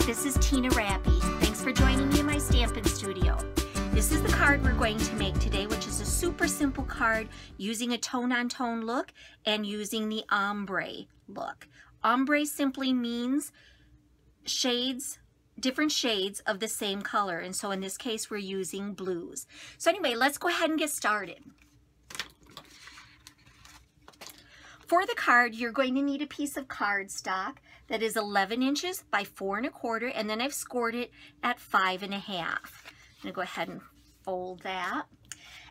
this is Tina Rappe. Thanks for joining me in my Stampin' Studio. This is the card we're going to make today, which is a super simple card using a tone-on-tone look and using the ombre look. Ombre simply means shades, different shades of the same color, and so in this case we're using blues. So anyway, let's go ahead and get started. For the card, you're going to need a piece of cardstock that is 11 inches by 4 1/4, and then I've scored it at 5 1/2. I'm gonna go ahead and fold that.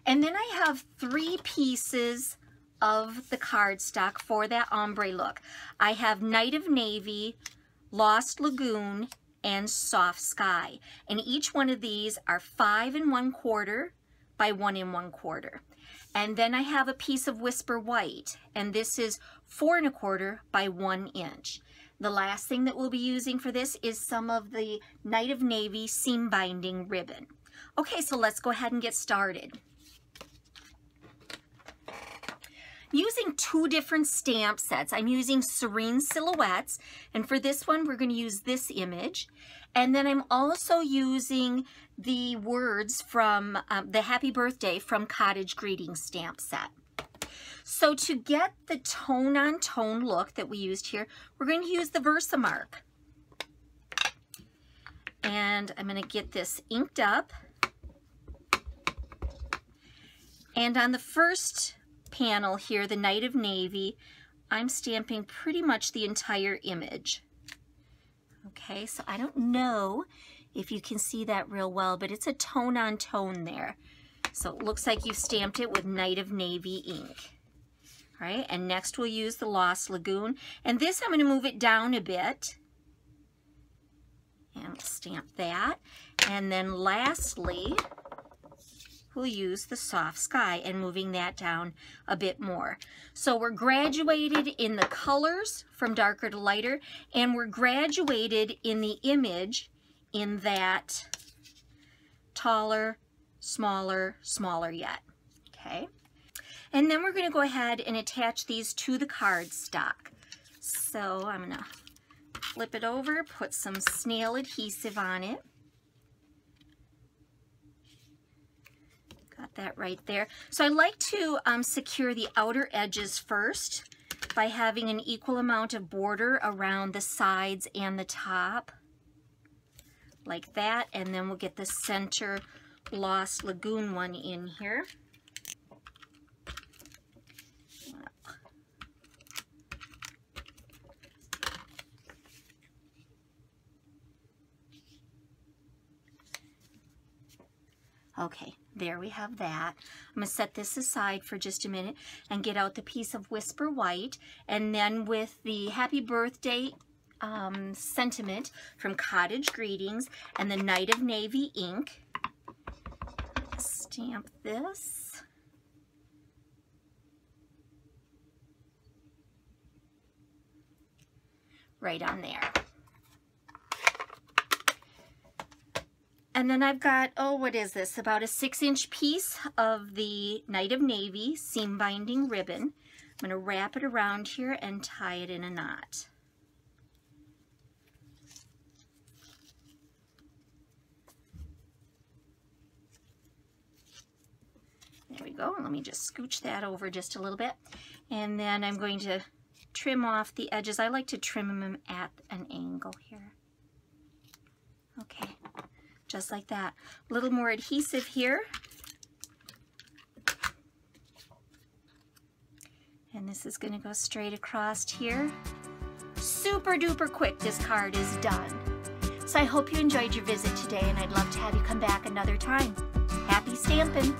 And then I have 3 pieces of the cardstock for that ombre look. I have Night of Navy, Lost Lagoon, and Soft Sky. And each one of these are 5 1/4 by 1 1/4. And then I have a piece of Whisper White, and this is 4 1/4 by 1 inch. The last thing that we'll be using for this is some of the Night of Navy seam binding ribbon. Okay, so let's go ahead and get started. Using 2 different stamp sets. I'm using Serene Silhouettes, and for this one we're going to use this image. And then I'm also using the words from the Happy Birthday from Cottage Greetings stamp set. So to get the tone-on-tone look that we used here, we're going to use the Versamark. And I'm going to get this inked up. And on the first panel here, the Night of Navy, I'm stamping pretty much the entire image. Okay, so I don't know if you can see that real well, but it's a tone-on-tone there. So it looks like you've stamped it with Night of Navy ink. All right, and next we'll use the Lost Lagoon. And this I'm going to move it down a bit. And we'll stamp that. And then lastly, we'll use the Soft Sky and moving that down a bit more. So we're graduated in the colors from darker to lighter, and we're graduated in the image in that taller, smaller, smaller yet. Okay. And then we're going to go ahead and attach these to the cardstock. So I'm going to flip it over, put some snail adhesive on it. Got that right there. So I like to secure the outer edges first by having an equal amount of border around the sides and the top, like that. And then we'll get the center Lost Lagoon one in here. Okay, there we have that. I'm going to set this aside for just a minute and get out the piece of Whisper White, and then with the Happy Birthday sentiment from Cottage Greetings and the Night of Navy ink, stamp this. Right on there. And then I've got, oh, what is this? About a 6-inch piece of the Night of Navy seam binding ribbon. I'm going to wrap it around here and tie it in a knot. There we go. Let me just scooch that over just a little bit. And then I'm going to trim off the edges. I like to trim them at an angle here. Okay. Just like that. A little more adhesive here. And this is going to go straight across here. Super duper quick, this card is done. So I hope you enjoyed your visit today, and I'd love to have you come back another time. Happy stampin'!